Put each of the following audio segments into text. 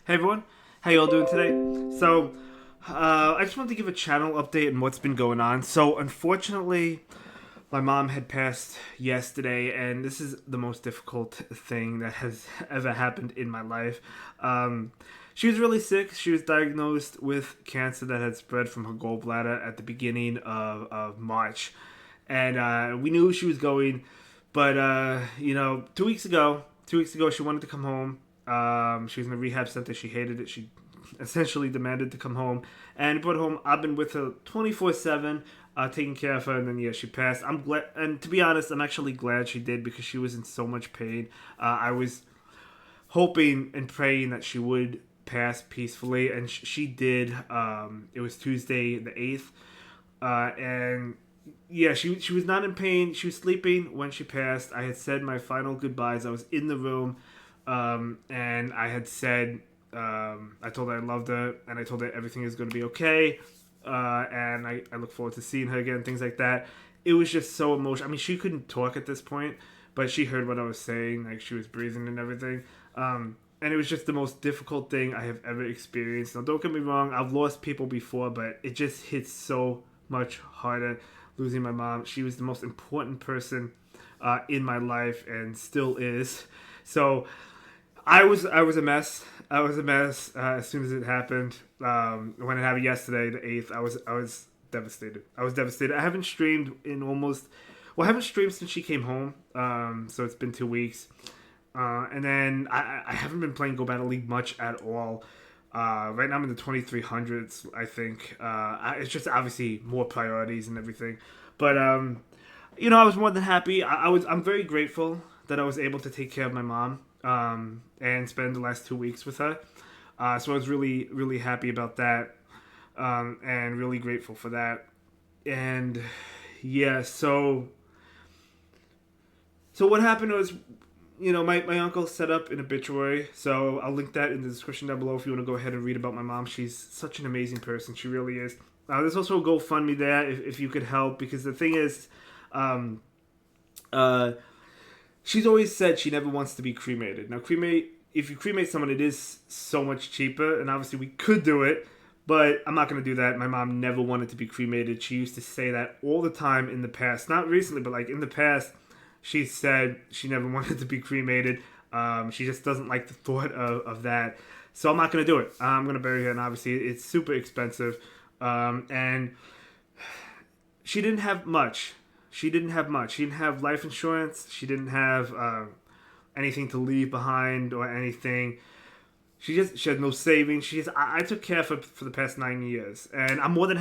Hey everyone, how y'all doing today? I just wanted to give a channel update on what's been going on. So, unfortunately, my mom had passed yesterday, and this is the most difficult thing that has ever happened in my life. Um, she was really sick. She was diagnosed with cancer that had spread from her gallbladder at the beginning of March. And we knew she was going, but 2 weeks ago, she wanted to come home. She was in a rehab center. She hated it. She essentially demanded to come home and brought home. I've been with her 24/7, taking care of her, and then yeah, she passed. I'm glad, and to be honest, I'm actually glad she did because she was in so much pain. I was hoping and praying that she would pass peacefully, and she did. It was Tuesday the 8th, and yeah, she was not in pain. She was sleeping when she passed. I had said my final goodbyes. I was in the room, and I had said I told her I loved her, and I told her everything is going to be okay, and I look forward to seeing her again. Things like that. It was just so emotional. I mean, she couldn't talk at this point, but she heard what I was saying. Like she was breathing and everything. And it was just the most difficult thing I have ever experienced. Now, don't get me wrong, I've lost people before, but it just hits so much harder losing my mom. She was the most important person in my life and still is. So I was a mess. I was a mess as soon as it happened. When it happened yesterday, the 8th, I was devastated. I was devastated. I haven't streamed in almost I haven't streamed since she came home. So it's been 2 weeks. And then I haven't been playing Go Battle League much at all. Right now I'm in the 2300s, I think. It's just obviously more priorities and everything. But, I was more than happy. I'm very grateful that I was able to take care of my mom and spend the last 2 weeks with her. So I was really, really happy about that and really grateful for that. And yeah, so what happened was my uncle set up an obituary, so I'll link that in the description down below if you want to go ahead and read about my mom. She's such an amazing person. She really is. There's also a GoFundMe there if you could help, because the thing is, um, uh, she's always said she never wants to be cremated. Now, if you cremate someone, it is so much cheaper, and obviously we could do it, but I'm not going to do that. My mom never wanted to be cremated. She used to say that all the time in the past. Not recently, but like in the past, she said she never wanted to be cremated. She just doesn't like the thought of that. So I'm not going to do it. I'm going to bury her, and obviously it's super expensive. And she didn't have much. She didn't have much. She didn't have life insurance. She didn't have anything to leave behind or anything. She had no savings. I took care of her for the past 9 years, and I was more than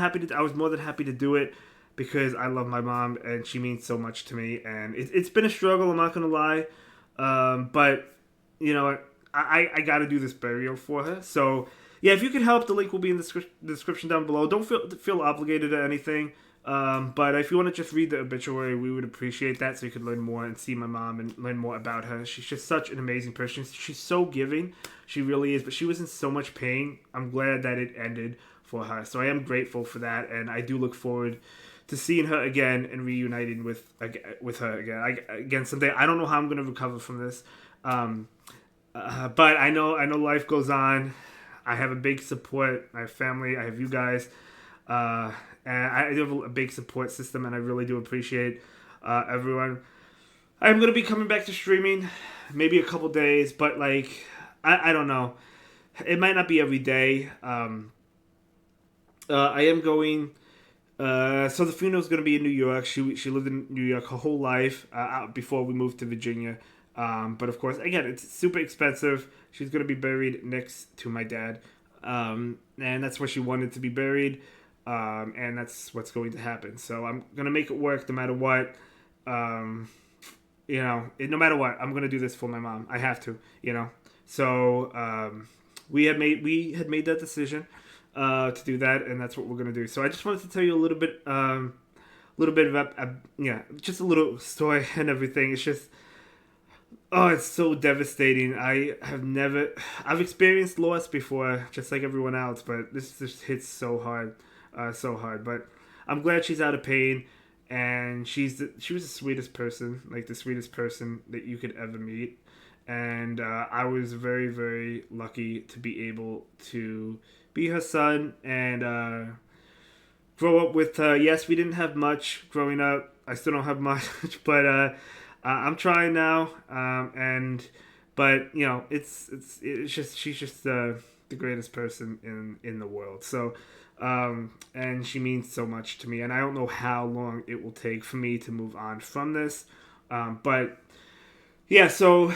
happy to do it because I love my mom and she means so much to me. And it's been a struggle. I'm not gonna lie, but you know I got to do this burial for her. So yeah, if you could help, the link will be in the description down below. Don't feel obligated or anything. But if you want to just read the obituary, we would appreciate that so you could learn more and see my mom and learn more about her. She's just such an amazing person. She's so giving. She really is. But she was in so much pain. I'm glad that it ended for her. So I am grateful for that. And I do look forward to seeing her again and reuniting with her again. Again someday. I don't know how I'm going to recover from this. But I know life goes on. I have a big support. I have family. I have you guys. Uh, and I do have a big support system, and I really do appreciate everyone. I'm gonna be coming back to streaming, maybe a couple days, but like I don't know. It might not be every day. I am going. So the funeral is going to be in New York. She lived in New York her whole life before we moved to Virginia. But of course, again, it's super expensive. She's going to be buried next to my dad, and that's where she wanted to be buried, and that's what's going to happen. So I'm going to make it work no matter what. Um, no matter what, I'm going to do this for my mom. I have to. So we had made that decision to do that, and that's what we're gonna do. So I just wanted to tell you a little bit about just a little story and everything. It's just it's so devastating. I've experienced loss before, just like everyone else, but this just hits so hard, so hard. But I'm glad she's out of pain, and she was the sweetest person, like the sweetest person that you could ever meet. and I was very, very lucky to be able to be her son and grow up with her. Yes, we didn't have much growing up. I still don't have much, but I'm trying now. And but you know, it's just she's just the greatest person in the world. So. And she means so much to me, and I don't know how long it will take for me to move on from this. But yeah, so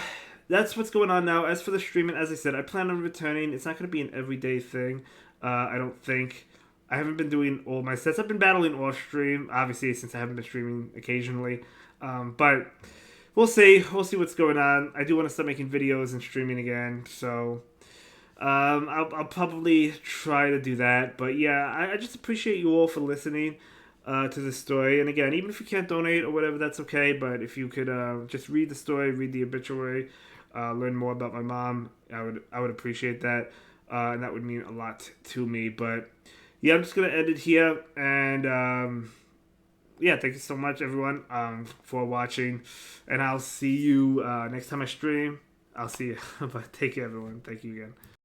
that's what's going on now. As for the streaming, as I said, I plan on returning. It's not going to be an everyday thing. I don't think. I haven't been doing all my sets. I've been battling off stream, obviously, since I haven't been streaming occasionally. But we'll see. We'll see what's going on. I do want to start making videos and streaming again. So I'll probably try to do that. But yeah, I just appreciate you all for listening to the story. And again, even if you can't donate or whatever, that's okay. But if you could just read the story, read the obituary, learn more about my mom, I would appreciate that. And that would mean a lot to me. But yeah, I'm just gonna end it here. And yeah, thank you so much, everyone, for watching. And I'll see you next time I stream. I'll see you. But take care, everyone. Thank you again.